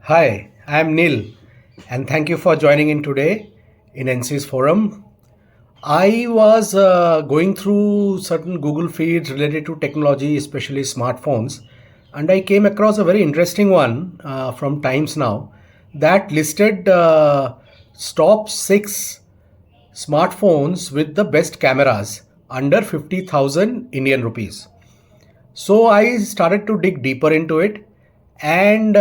Hi, I'm Neil, and thank you for joining in today in NC's forum. I was going through certain Google feeds related to technology, especially smartphones, and I came across a very interesting one from Times Now that listed top six smartphones with the best cameras under 50,000 Indian rupees. So I started to dig deeper into it. And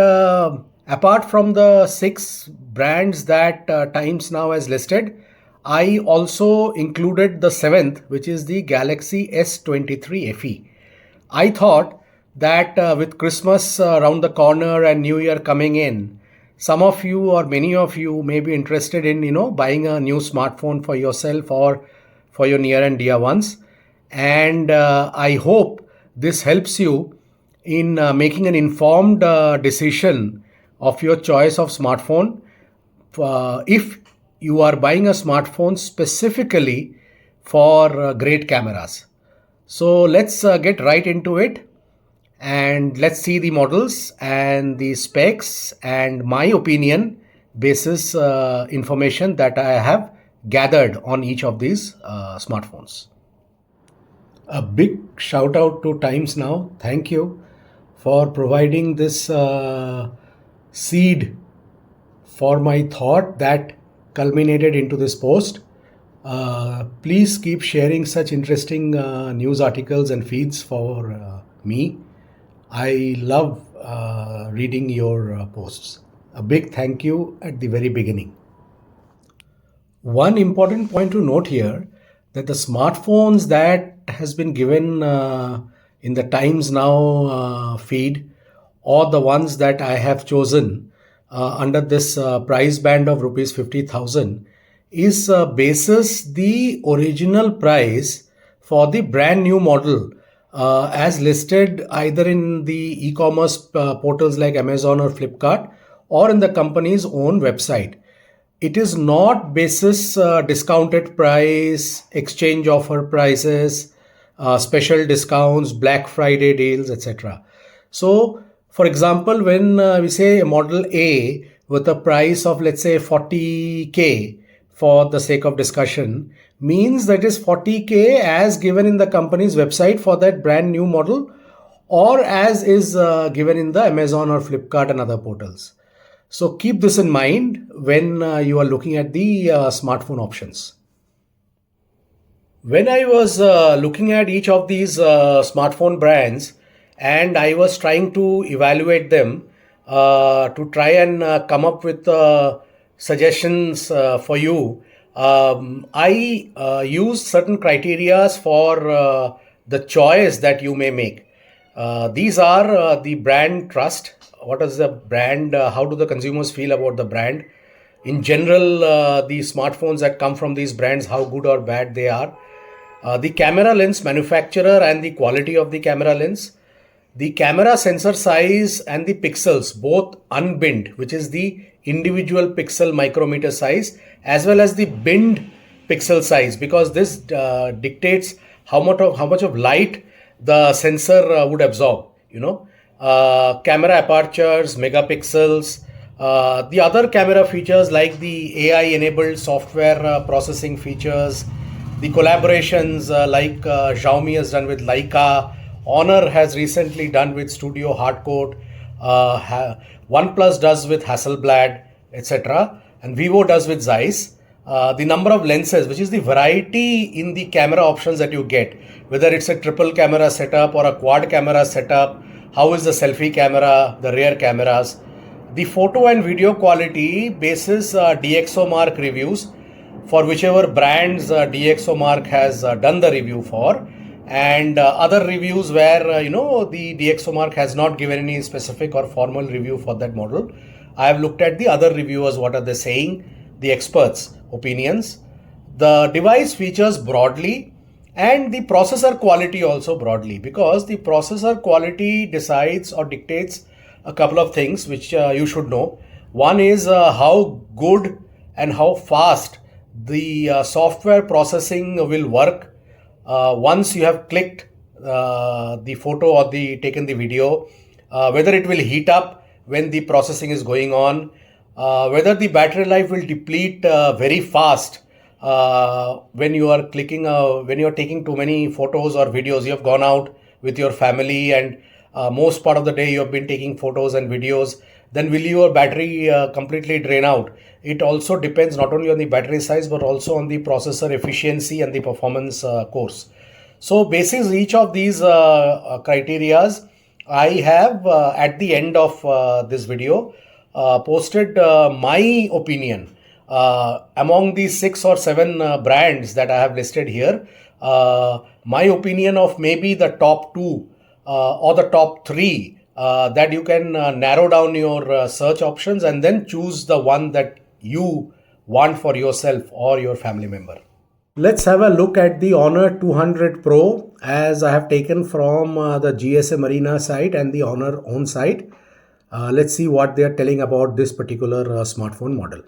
apart from the six brands that Times Now has listed, I also included the seventh, which is the Galaxy S23 FE. I thought that with Christmas around the corner and New Year coming in, some of you or many of you may be interested in buying a new smartphone for yourself or for your near and dear ones. And I hope this helps you in making an informed decision of your choice of smartphone. If you are buying a smartphone specifically for great cameras. So let's get right into it, and let's see the models and the specs and my opinion basis information that I have gathered on each of these smartphones. A big shout out to Times Now. Thank you for providing this seed for my thought that culminated into this post. Please keep sharing such interesting news articles and feeds for me. I love reading your posts. A big thank you at the very beginning. One important point to note here that the smartphones that has been given in the Times Now feed, or the ones that I have chosen under this price band of rupees 50,000, is basis the original price for the brand new model as listed either in the e-commerce portals like Amazon or Flipkart, or in the company's own website. It is not basis discounted price, exchange offer prices, special discounts, Black Friday deals, etc. So, for example, when we say model A with a price of, let's say, 40K for the sake of discussion, means that is 40K as given in the company's website for that brand new model, or as is given in the Amazon or Flipkart and other portals. So keep this in mind when you are looking at the smartphone options. When I was looking at each of these smartphone brands, and I was trying to evaluate them to try and come up with suggestions for you, I use certain criterias for the choice that you may make. These are the brand trust. What is the brand? How do the consumers feel about the brand? In general, the smartphones that come from these brands, how good or bad they are. The camera lens manufacturer and the quality of the camera lens. The camera sensor size and the pixels, both unbinned, which is the individual pixel micrometer size, as well as the binned pixel size, because this dictates how much of light the sensor would absorb. Camera apertures, megapixels, the other camera features like the AI enabled software processing features, the collaborations like Xiaomi has done with Leica, Honor has recently done with Studio Hardcoat, OnePlus does with Hasselblad, etc., and Vivo does with Zeiss. The number of lenses, which is the variety in the camera options that you get, whether it's a triple camera setup or a quad camera setup, how is the selfie camera, the rear cameras, the photo and video quality basis DxOMark reviews for whichever brands DxOMark has done the review for, and other reviews where the DxOMark has not given any specific or formal review for that model. I have looked at the other reviewers, what are they saying, the experts' opinions, the device features broadly, and the processor quality also broadly, because the processor quality decides or dictates a couple of things which you should know. One is how good and how fast the software processing will work once you have clicked the photo or taken the video, whether it will heat up when the processing is going on, whether the battery life will deplete very fast when you are when you are taking too many photos or videos. You have gone out with your family and most part of the day you have been taking photos and videos. Then will your battery completely drain out? It also depends not only on the battery size but also on the processor efficiency and the performance course. So basis each of these criterias, I have at the end of this video posted my opinion among these 6 or 7 brands that I have listed here. My opinion of maybe the top 2 or the top 3 that you can narrow down your search options and then choose the one that you want for yourself or your family member. Let's have a look at the Honor 200 Pro as I have taken from the GSM Arena site and the Honor own site. Let's see what they are telling about this particular smartphone model.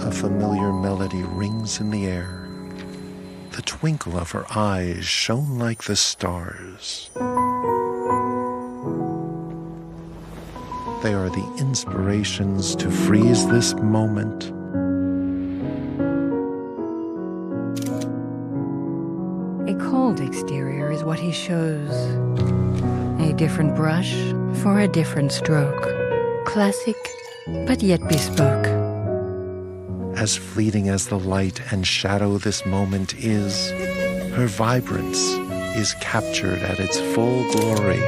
A familiar melody rings in the air. The twinkle of her eyes shone like the stars. They are the inspirations to freeze this moment. A cold exterior is what he shows. A different brush for a different stroke. Classic, but yet bespoke. As fleeting as the light and shadow this moment is, her vibrance is captured at its full glory.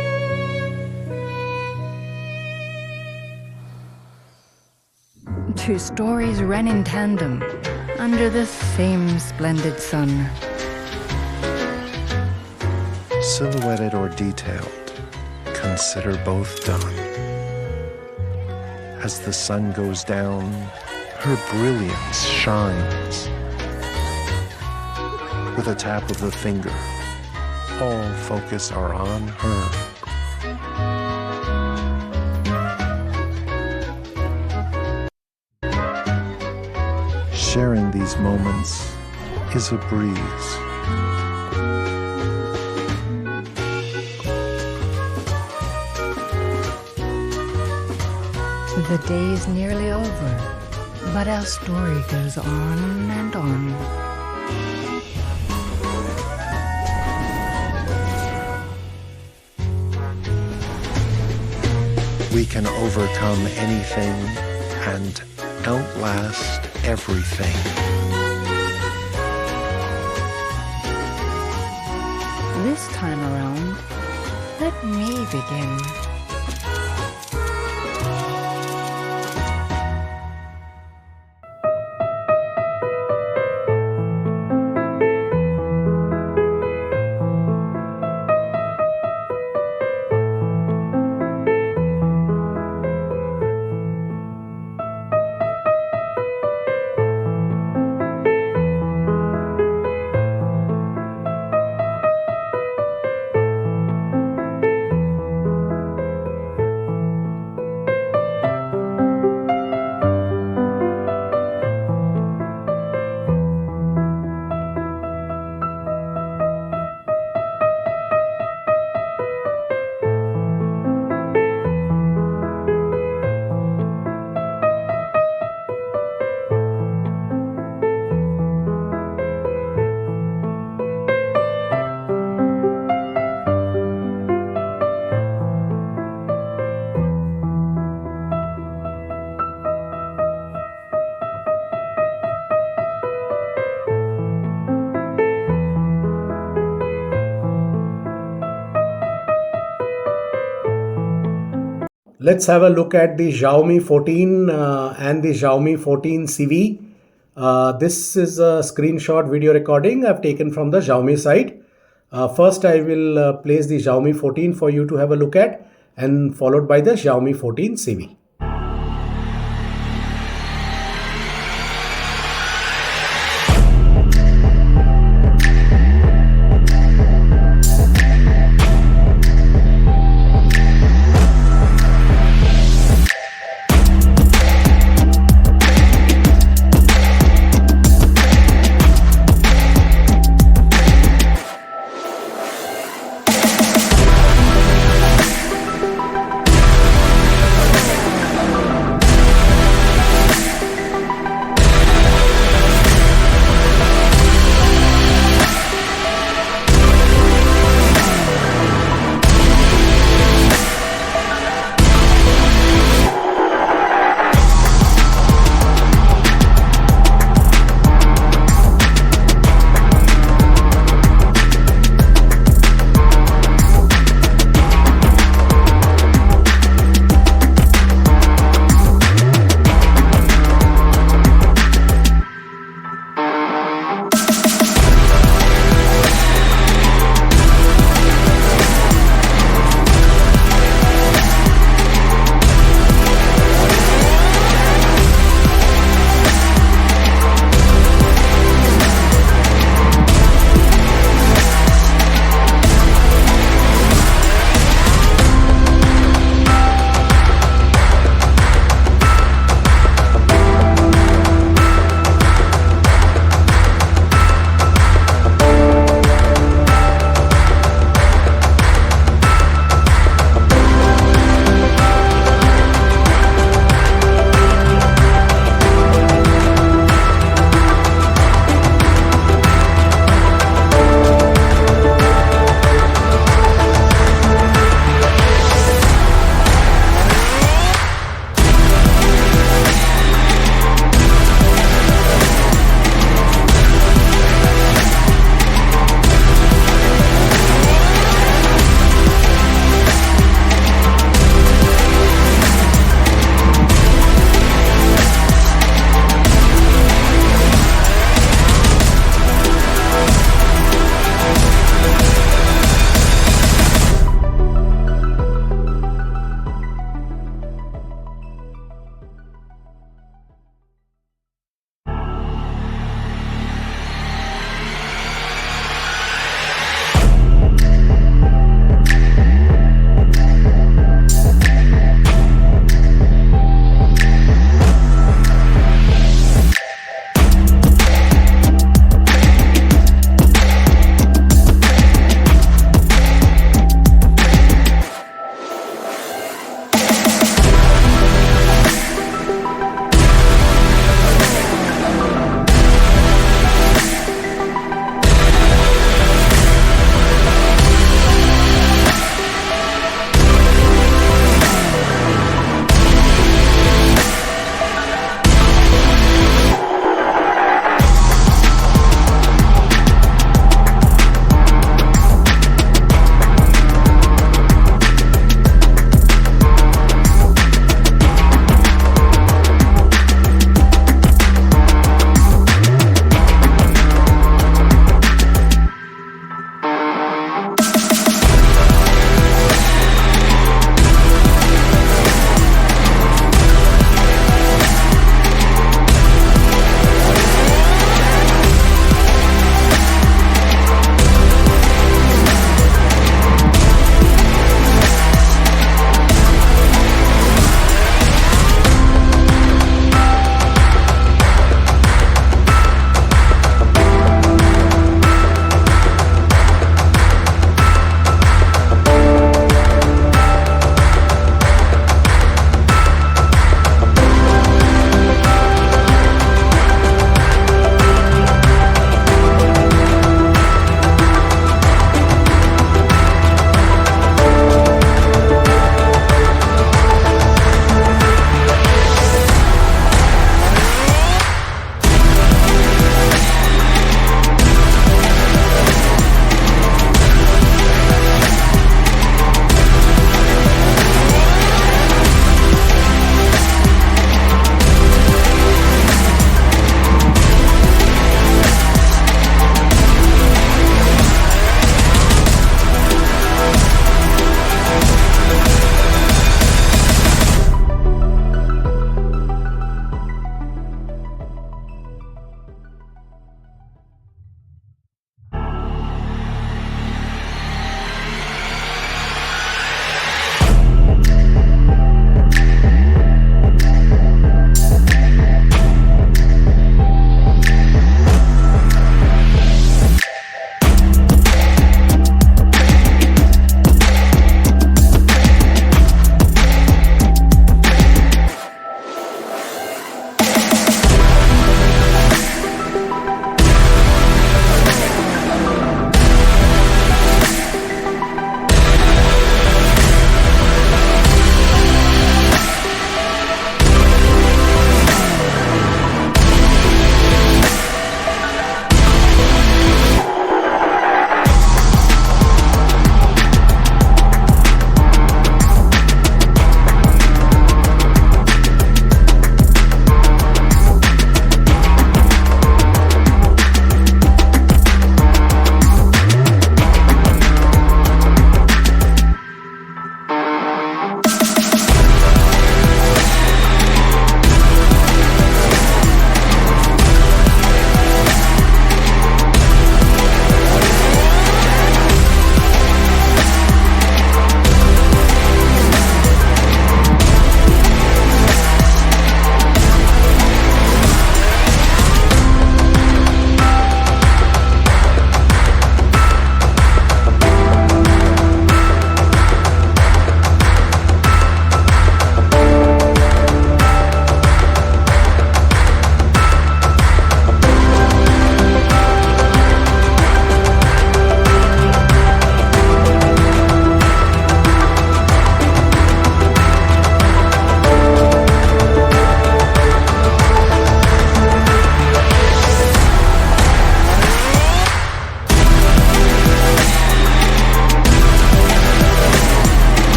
Two stories ran in tandem under the same splendid sun. Silhouetted or detailed, consider both done. As the sun goes down, her brilliance shines. With a tap of the finger, all focus are on her. Sharing these moments is a breeze. The day is nearly over, but our story goes on and on. We can overcome anything and outlast everything. This time around, let me begin. Let's have a look at the Xiaomi 14 and the Xiaomi 14 CV. This is a screenshot video recording I've taken from the Xiaomi site. First, I will place the Xiaomi 14 for you to have a look at, and followed by the Xiaomi 14 CV.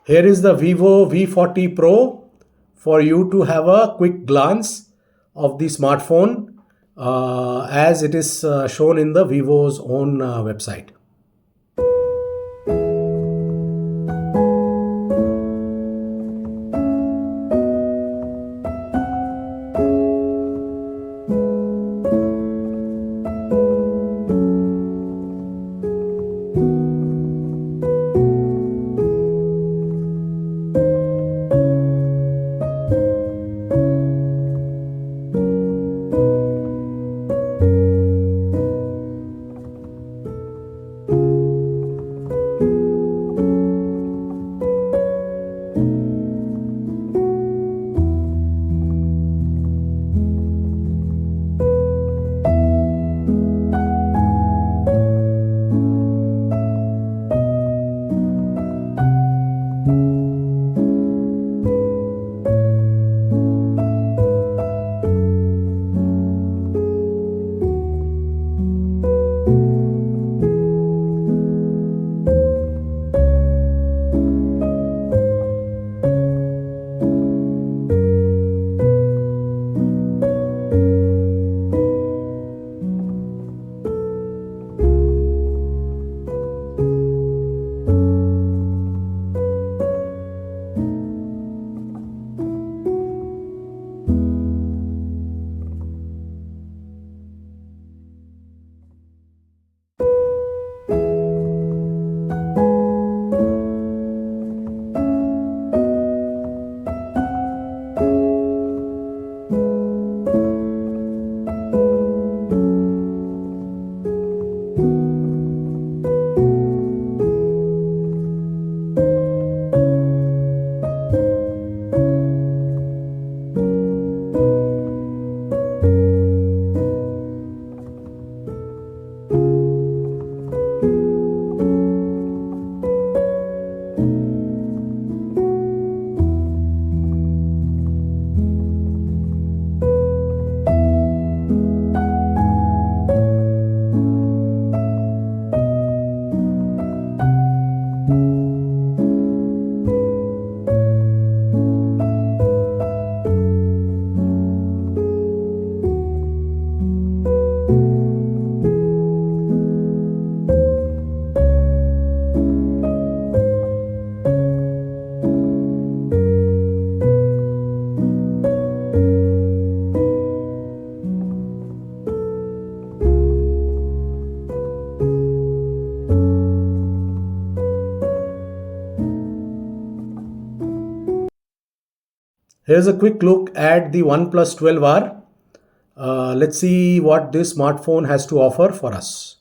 Here is the Vivo V40 Pro for you to have a quick glance of the smartphone as it is shown in the Vivo's own website. Here's a quick look at the OnePlus 12R. Let's see what this smartphone has to offer for us.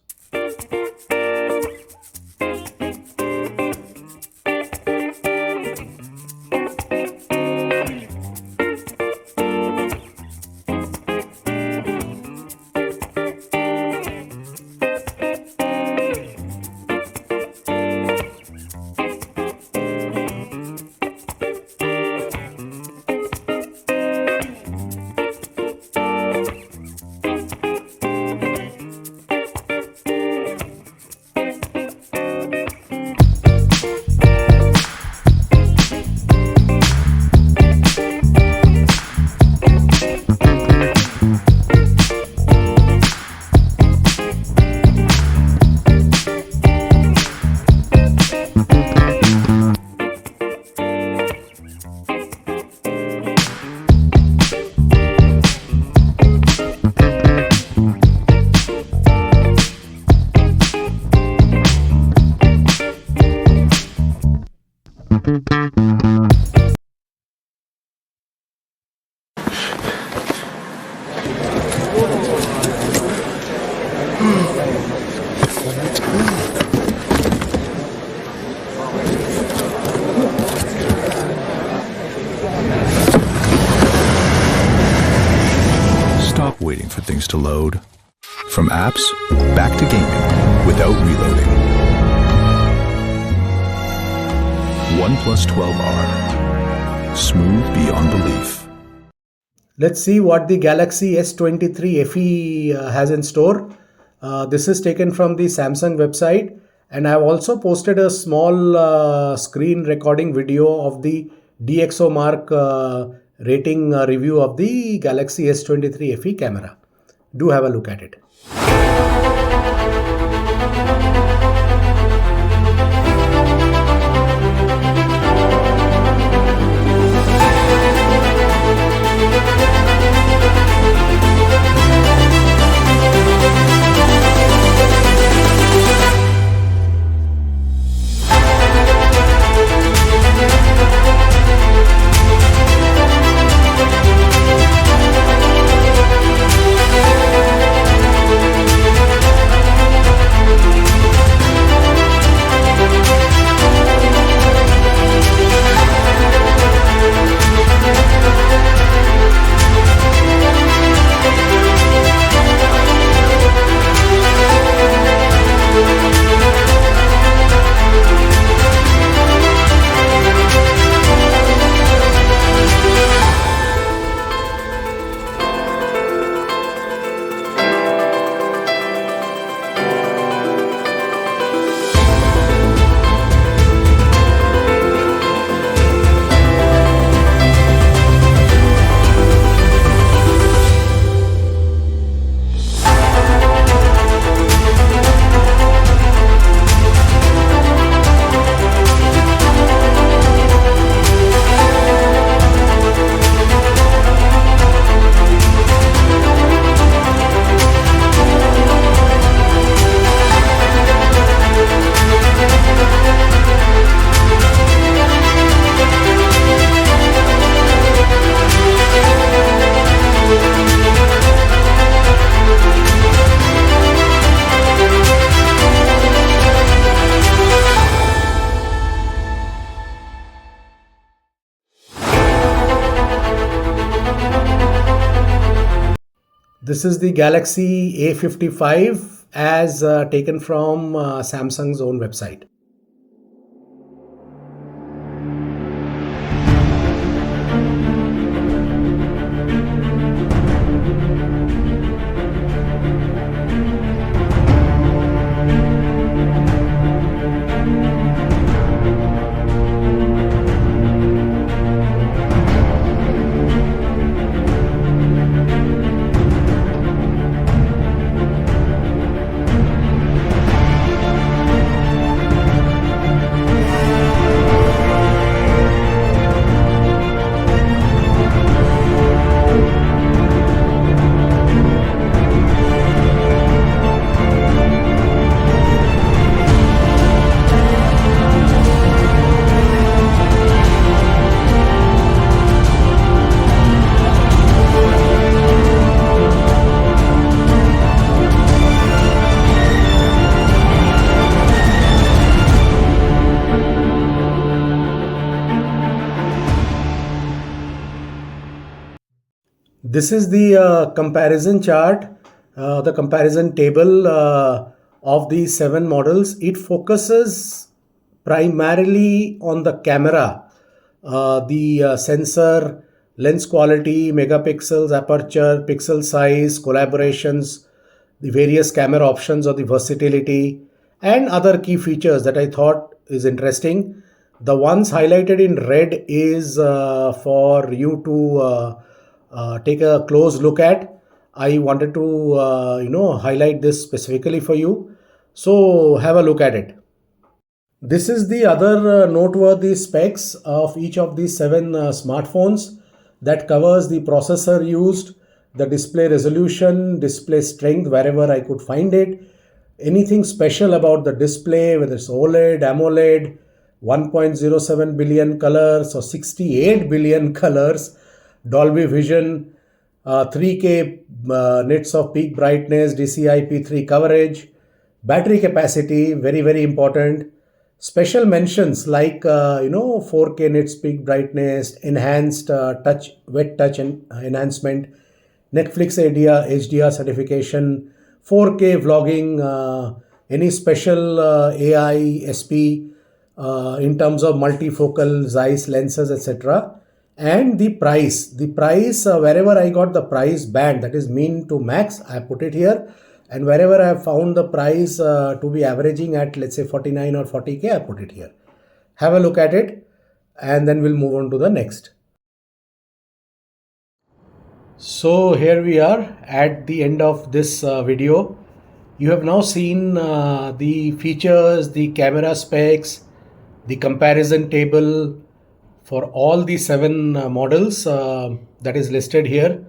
Stop waiting for things to load. From apps, back to gaming, without reloading. OnePlus 12R. Smooth beyond belief. Let's see what the Galaxy S23 FE has in store. This is taken from the Samsung website, And I have also posted a small screen recording video of the DxO Mark rating review of the Galaxy S23 FE camera. Do have a look at it. This is the Galaxy A55 as taken from Samsung's own website. This is the comparison chart, the comparison table of the 7 models. It focuses primarily on the camera, the sensor, lens quality, megapixels, aperture, pixel size, collaborations, the various camera options or the versatility, and other key features that I thought is interesting. The ones highlighted in red is for you to take a close look at. I wanted to highlight this specifically for you. So have a look at it. This is the other noteworthy specs of each of these 7 smartphones that covers the processor used, the display resolution, display strength wherever I could find it, anything special about the display, whether it's OLED, AMOLED, 1.07 billion colors or 68 billion colors, Dolby Vision, 3K nits of peak brightness, DCI-P3 coverage, battery capacity, very, very important. Special mentions like 4K nits peak brightness, enhanced wet touch enhancement, Netflix HDR certification, 4K vlogging, any special AI SP in terms of multifocal Zeiss lenses, etc. And the price, wherever I got the price band, that is mean to max, I put it here. and wherever I have found the price to be averaging at, let's say, 49 or 40K, I put it here. Have a look at it, and then we'll move on to the next. So here we are at the end of this video. You have now seen the features, the camera specs, the comparison table for all the 7 models that is listed here.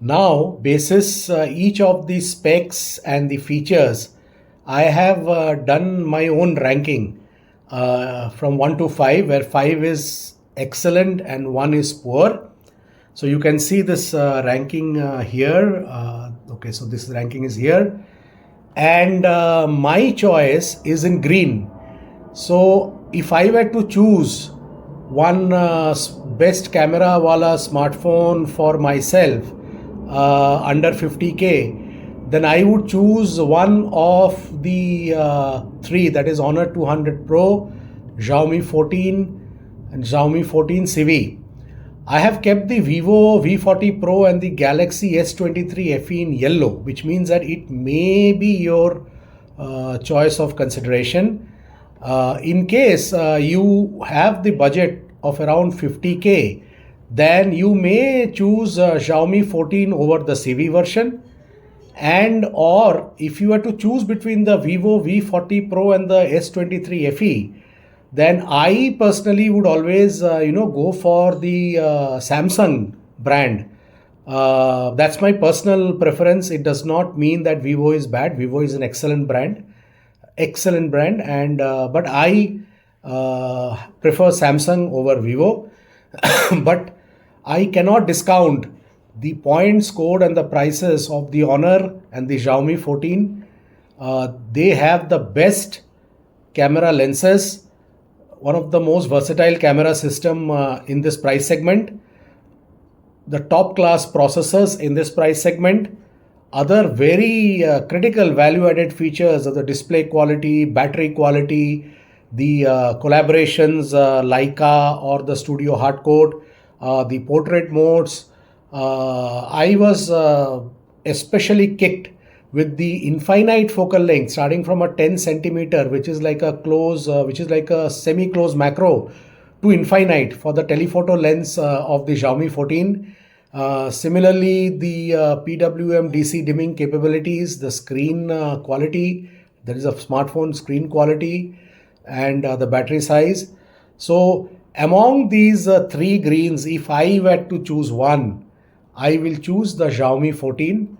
Now, basis each of the specs and the features, I have done my own ranking from 1 to 5, where 5 is excellent and 1 is poor. So you can see this ranking here. Okay, so this ranking is here, and my choice is in green. So if I were to choose one best camera wala smartphone for myself under 50K, then I would choose one of the 3, that is Honor 200 Pro, Xiaomi 14 and Xiaomi 14 CV. I have kept the Vivo V40 Pro and the Galaxy S23 FE in yellow, which means that it may be your choice of consideration. In case you have the budget of around 50K, then you may choose Xiaomi 14 over the CV version. And or if you were to choose between the Vivo V40 Pro and the S23 FE, then I personally would always go for the Samsung brand. That's my personal preference. It does not mean that Vivo is bad. Vivo is an excellent brand, and but I prefer Samsung over Vivo. But I cannot discount the points scored and the prices of the Honor and the Xiaomi 14. They have the best camera lenses, one of the most versatile camera system in this price segment, the top class processors in this price segment, other very critical value added features of the display quality, battery quality, the collaborations, Leica or the Studio Hardcode, the portrait modes. I was especially kicked with the infinite focal length starting from a 10 centimeter, which is like a semi-close macro, to infinite for the telephoto lens of the Xiaomi 14. Similarly, the PWM DC dimming capabilities, the screen quality, there is a smartphone screen quality, and the battery size. So among these 3 greens, if I were to choose one, I will choose the Xiaomi 14.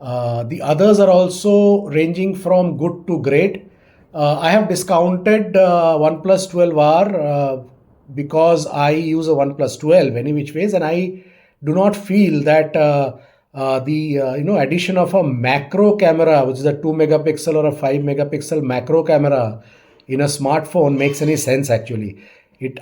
The others are also ranging from good to great. I have discounted OnePlus 12R because I use a OnePlus 12 any which ways, and I do not feel that the addition of a macro camera, which is a 2 megapixel or a 5 megapixel macro camera in a smartphone, makes any sense. Actually,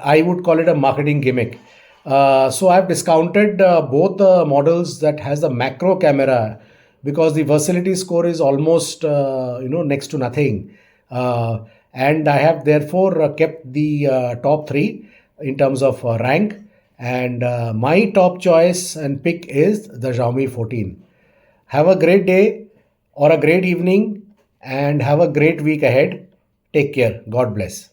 I would call it a marketing gimmick. So I've discounted both the models that has the macro camera, because the versatility score is almost next to nothing, and I have therefore kept the top 3 in terms of rank, and my top choice and pick is the Xiaomi 14. Have a great day or a great evening, and have a great week ahead. Take care. God bless.